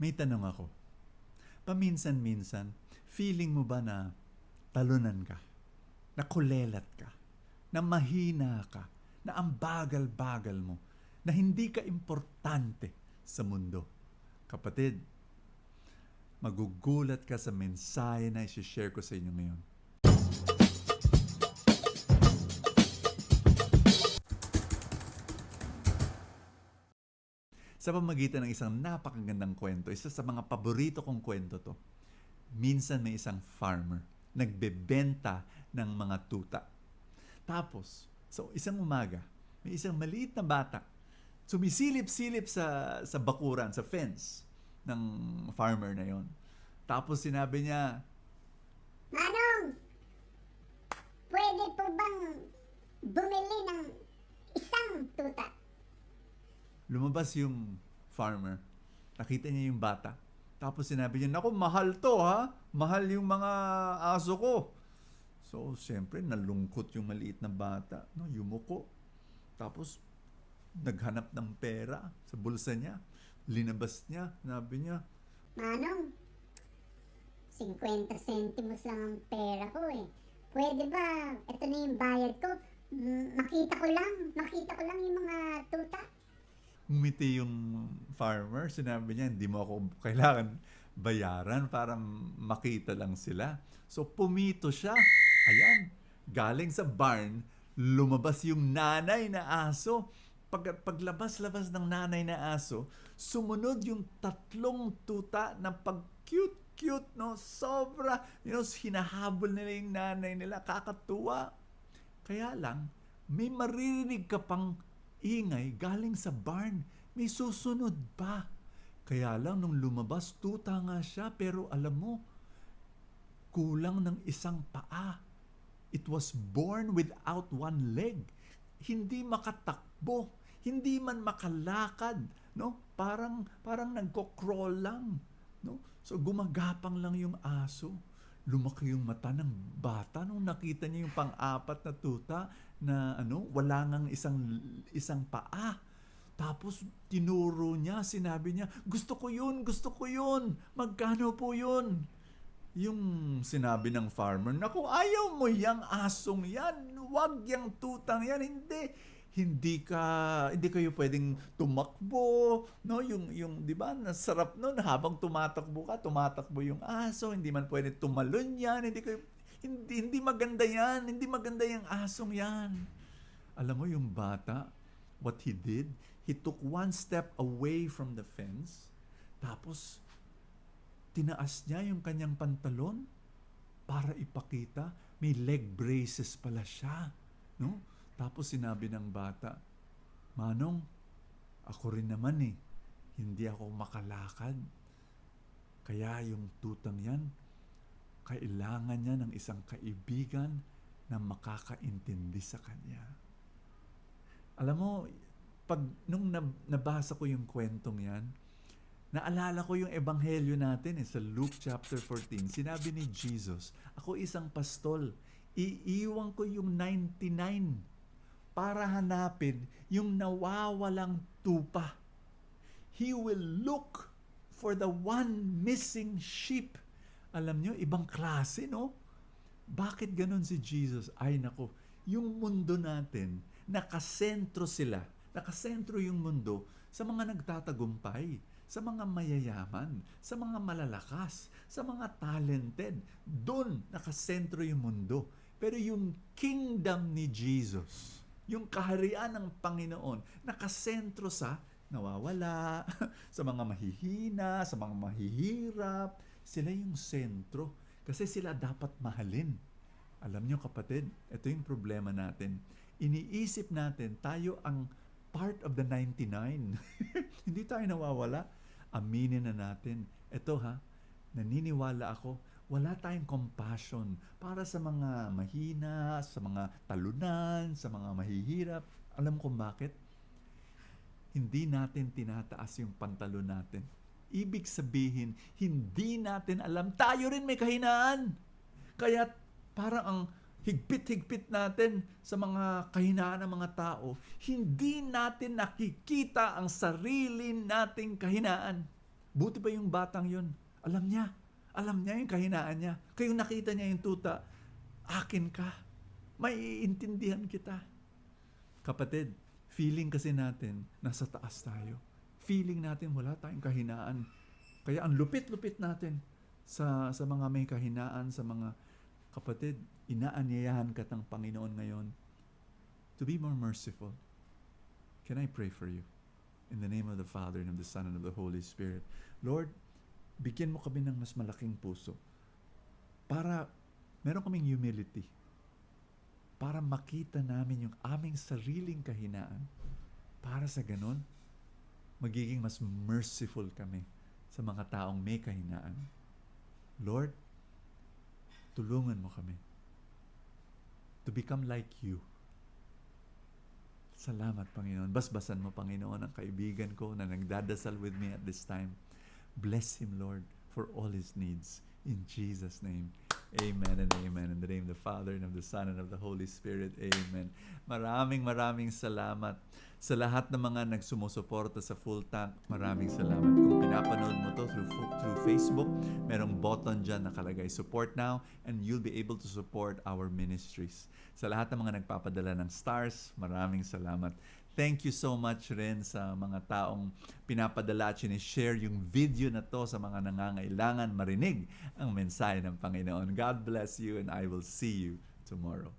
May tanong ako. Paminsan-minsan, feeling mo ba na talunan ka? Na kulelat ka? Na mahina ka? Na ang bagal-bagal mo? Na hindi ka importante sa mundo? Kapatid, magugulat ka sa mensahe na isi-share ko sa inyo ngayon. Sa pamamagitan ng isang napakagandang kwento, isa sa mga paborito kong kwento to. Minsan may isang farmer, nagbebenta ng mga tuta. Tapos, isang umaga, may isang maliit na bata, sumisilip-silip sa bakuran, sa fence ng farmer na yon. Tapos sinabi niya, Manong, pwede po bang bumili ng isang tuta? lumabas yung farmer. Nakita niya yung bata. Tapos sinabi niya, naku, mahal to ha. Mahal yung mga aso ko. So, siyempre, nalungkot yung maliit na bata. No, yumuko. Tapos, naghanap ng pera sa bulsa niya. Linabas niya. Sinabi niya, Manong, 50 centimos lang ang pera ko eh. Pwede ba, ito na yung bayad ko, makita ko lang yung mga tuta. ngumiti yung farmer. Sinabi niya, hindi mo ako kailangan bayaran para makita lang sila. So, pumito siya. Ayan, galing sa barn, lumabas yung nanay na aso. Paglabas-labas ng nanay na aso, sumunod yung 3 tuta na pag-cute, no? Sobra, hinahabol nila yung nanay nila. Kakatuwa. Kaya lang, may maririnig ka pang ingay galing sa barn. May susunod pa. Kaya lang nung lumabas, tuta nga siya. Pero alam mo, kulang ng isang paa. It was born without one leg. Hindi makatakbo. Hindi man makalakad. No? Parang nagko-crawl lang. No? So gumagapang lang yung aso. Lumaki yung mata ng bata nung nakita niya yung pang-apat na tuta na wala ngang isang paa. Tapos tinuro niya, sinabi niya, gusto ko yun, magkano po yun? Yung sinabi ng farmer, naku, ayaw mo yang asong yan, wag yang tutang yan, hindi kayo pwedeng tumakbo, no? Yung 'di ba, nasarap noon habang tumatakbo yung aso, hindi man pwedeng tumalon yan, hindi maganda yan, hindi maganda yung asong yan. Alam mo yung bata, what he did, he took one step away from the fence, tapos tinaas niya yung kanyang pantalon para ipakita may leg braces pala siya, no? Tapos sinabi ng bata, Manong, ako rin naman hindi ako makalakad. Kaya yung tutang yan, kailangan niya ng isang kaibigan na makakaintindi sa kanya. Alam mo, nung nabasa ko yung kwentong yan, naalala ko yung ebanghelyo natin sa Luke chapter 14. Sinabi ni Jesus, ako isang pastol, iiwan ko yung 99 para hanapin yung nawawalang tupa. He will look for the one missing sheep. Alam nyo, ibang klase, no? Bakit ganun si Jesus? Ay nako, yung mundo natin, nakasentro yung mundo sa mga nagtatagumpay, sa mga mayayaman, sa mga malalakas, sa mga talented. Doon nakasentro yung mundo. Pero yung kingdom ni Jesus, yung kaharian ng Panginoon, nakasentro sa nawawala, sa mga mahihina, sa mga mahihirap. Sila yung sentro. Kasi sila dapat mahalin. Alam nyo kapatid, ito yung problema natin. Iniisip natin, tayo ang part of the 99. Hindi tayo nawawala. Aminin na natin. Ito naniniwala ako, wala tayong compassion para sa mga mahina, sa mga talunan, sa mga mahihirap. Alam ko bakit? Hindi natin tinataas yung pantalon natin. Ibig sabihin, hindi natin alam, tayo rin may kahinaan. Kaya parang ang higpit-higpit natin sa mga kahinaan ng mga tao, hindi natin nakikita ang sarili nating kahinaan. Buti ba yung batang yun? Alam niya. Alam niya yung kahinaan niya. Kayong nakita niya yung tuta, akin ka. May iintindihan kita. Kapatid, feeling kasi natin nasa taas tayo. Feeling natin wala tayong kahinaan. Kaya ang lupit-lupit natin sa mga may kahinaan, sa mga kapatid, inaanyayahan ka ng Panginoon ngayon to be more merciful. Can I pray for you? In the name of the Father, and of the Son, and of the Holy Spirit. Lord, bigyan mo kami ng mas malaking puso para meron kaming humility, para makita namin yung aming sariling kahinaan. Para sa ganun, magiging mas merciful kami sa mga taong may kahinaan. Lord, tulungan mo kami to become like you. Salamat, Panginoon. Basbasan mo, Panginoon, ang kaibigan ko na nagdadasal with me at this time. Bless him, Lord, for all his needs. In Jesus' name, amen and amen. In the name of the Father, and of the Son, and of the Holy Spirit, amen. Maraming salamat sa lahat ng mga nagsumusuporta sa Full Tank. Maraming salamat. Kung pinapanood mo to through Facebook, merong button dyan nakalagay, Support Now, and you'll be able to support our ministries. Sa lahat ng mga nagpapadala ng stars, maraming salamat. Thank you so much rin sa mga taong pinapadala at sinishare yung video na to sa mga nangangailangan marinig ang mensahe ng Panginoon. God bless you, and I will see you tomorrow.